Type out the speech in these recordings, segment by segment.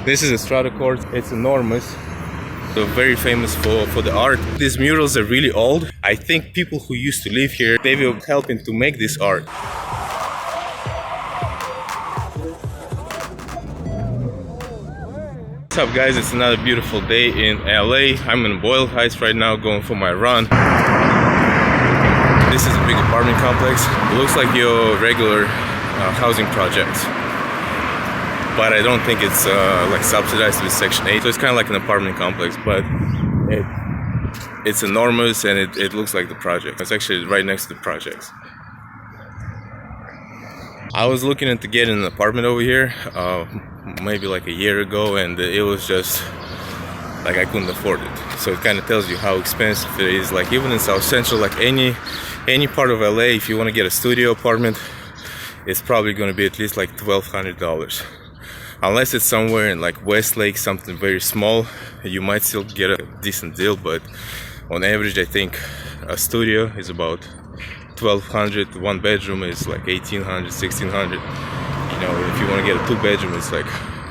This is Estrada Courts. It's enormous. So very famous for the art. These murals are really old. I think people who used to live here, they were helping to make this art. What's up guys, it's another beautiful day in LA. I'm in Boyle Heights right now going for my run. This is a big apartment complex. It looks like your regular housing projects, but I don't think it's like subsidized with Section 8. So it's kind of like an apartment complex, but it's enormous and it looks like the project. It's actually right next to the projects. I was looking into getting an apartment over here maybe like a year ago, and it was just like I couldn't afford it. So it kind of tells you how expensive it is. Like even in South Central, like any part of LA, if you want to get a studio apartment, it's probably going to be at least like $1,200. Unless it's somewhere in like Westlake, something very small, you might still get a decent deal, but on average I think a studio is about $1,200. One bedroom is like $1,800, $1,600. You know, if you want to get a 2-bedroom, it's like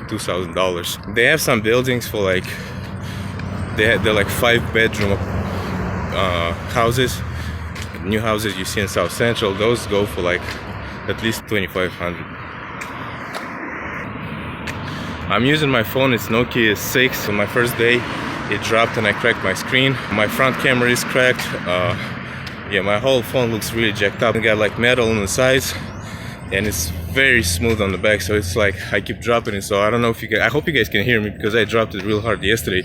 $2,000. They have some buildings for like they're like 5-bedroom houses. New houses you see in South Central, those go for like at least $2,500. I'm using my phone, it's Nokia 6. On my first day it dropped and I cracked my screen. My front camera is cracked. Yeah, my whole phone looks really jacked up. I got like metal on the sides and it's very smooth on the back, so it's like I keep dropping it. So I don't know if you guys, I hope you guys can hear me because I dropped it real hard yesterday.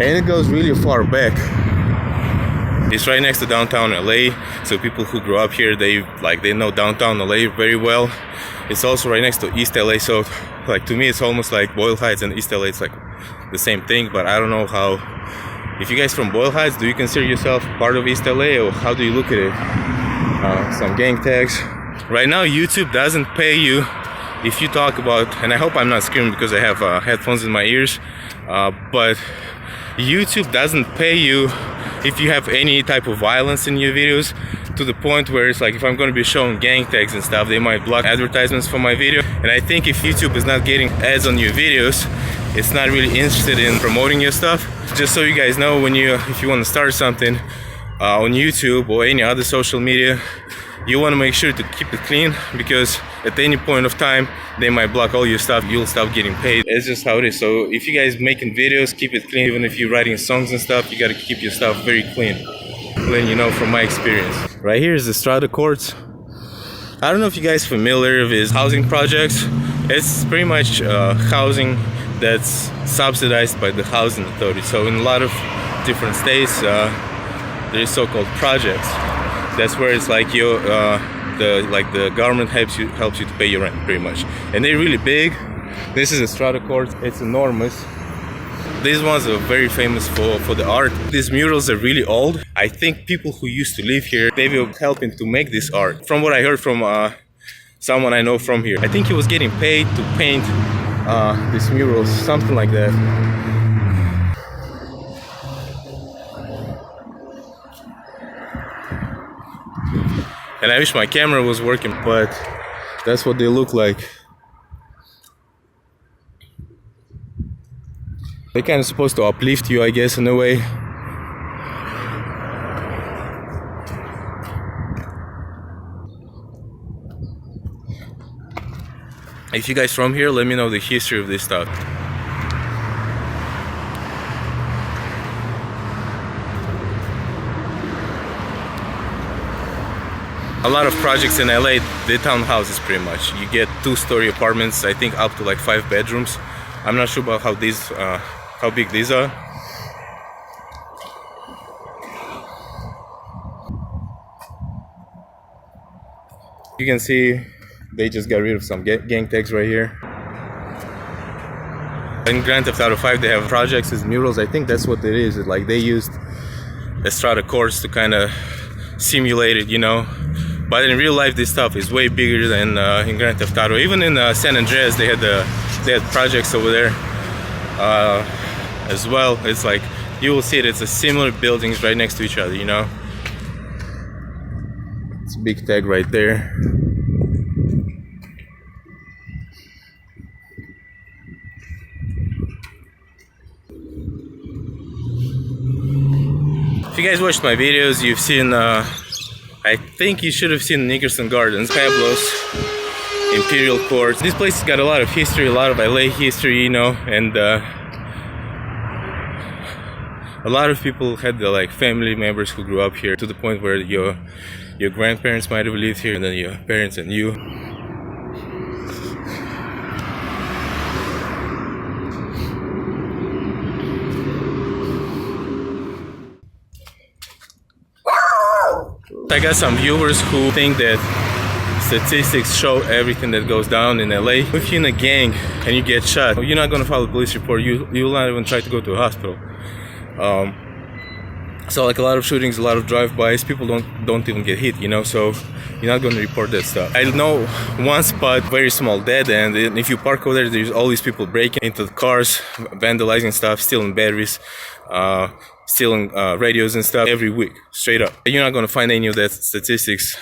And it goes really far back. It's right next to downtown LA, so people who grew up here, they know downtown LA very well. It's also right next to East LA, so like to me it's almost like Boyle Heights and East LA. It's like the same thing, but I don't know how. If you guys from Boyle Heights, do you consider yourself part of East LA, or how do you look at it? Some gang tags. Right now YouTube doesn't pay you if you talk about, and I hope I'm not screaming because I have headphones in my ears, but YouTube doesn't pay you if you have any type of violence in your videos, to the point where it's like if I'm going to be showing gang tags and stuff, they might block advertisements for my video. And I think if YouTube is not getting ads on your videos, it's not really interested in promoting your stuff. Just so you guys know, if you want to start something on YouTube or any other social media, you want to make sure to keep it clean, because at any point of time they might block all your stuff. You'll stop getting paid. It's just how it is. So if you guys making videos, keep it clean. Even if you're writing songs and stuff, you got to keep your stuff very clean, you know, from my experience. Right here is the Estrada Courts. I don't know if you guys familiar with housing projects. It's pretty much housing that's subsidized by the housing authority. So in a lot of different states there's so-called projects. That's where it's like the government helps you to pay your rent, pretty much. And they're really big. This is Estrada Courts. It's enormous. These ones are very famous for the art. These murals are really old. I think people who used to live here, they were helping to make this art. From what I heard from someone I know from here, I think he was getting paid to paint these murals, something like that. And I wish my camera was working, but that's what they look like. They're kind of supposed to uplift you, I guess, in a way. If you guys from here, let me know the history of this stuff. A lot of projects in LA, they're townhouses pretty much. You get 2-story apartments, I think up to like 5 bedrooms. I'm not sure about how big these are. You can see they just got rid of some gang tags right here. In Grand Theft Auto 5 they have projects as murals. I think that's what it is. Like they used Estrada Courts to kind of simulate it, you know. But in real life, this stuff is way bigger than in Grand Theft Auto. Even in San Andreas, they had projects over there as well. It's like you will see it. It's a similar buildings right next to each other, you know. It's a big tag right there. you guys watched my videos, you've seen, I think you should have seen Nickerson Gardens, Pablo's, Imperial Courts. This place has got a lot of history, a lot of LA history, you know, and a lot of people had like family members who grew up here, to the point where your grandparents might have lived here, and then your parents and you. I got some viewers who think that statistics show everything that goes down in LA. If you're in a gang and you get shot, you're not gonna file a police report. You'll not even try to go to a hospital. So like a lot of shootings, a lot of drive-bys, people don't even get hit, you know, so you're not going to report that stuff. I know one spot, very small dead end, and if you park over there, there's all these people breaking into the cars, vandalizing stuff, stealing batteries, stealing radios and stuff every week, straight up. You're not going to find any of that statistics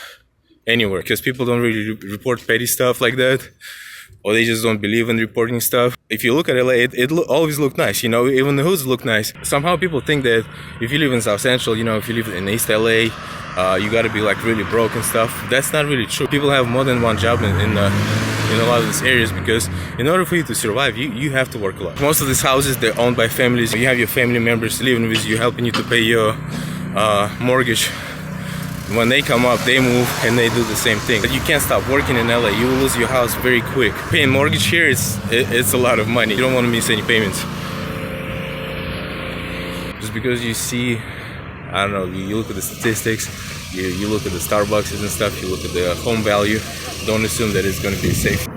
anywhere, because people don't really report petty stuff like that, or they just don't believe in reporting stuff. If you look at LA, it always look nice, you know, even the hoods look nice. Somehow people think that if you live in South Central, you know, if you live in East LA, you gotta be like really broke and stuff. That's not really true. People have more than one job in a lot of these areas, because in order for you to survive, you have to work a lot. Most of these houses, they're owned by families. You have your family members living with you, helping you to pay your mortgage. When they come up, they move and they do the same thing. But you can't stop working in LA. You will lose your house very quick. Paying mortgage here, it's a lot of money. You don't want to miss any payments. Just because you see, I don't know, you look at the statistics, you look at the Starbucks and stuff, you look at the home value, don't assume that it's going to be safe.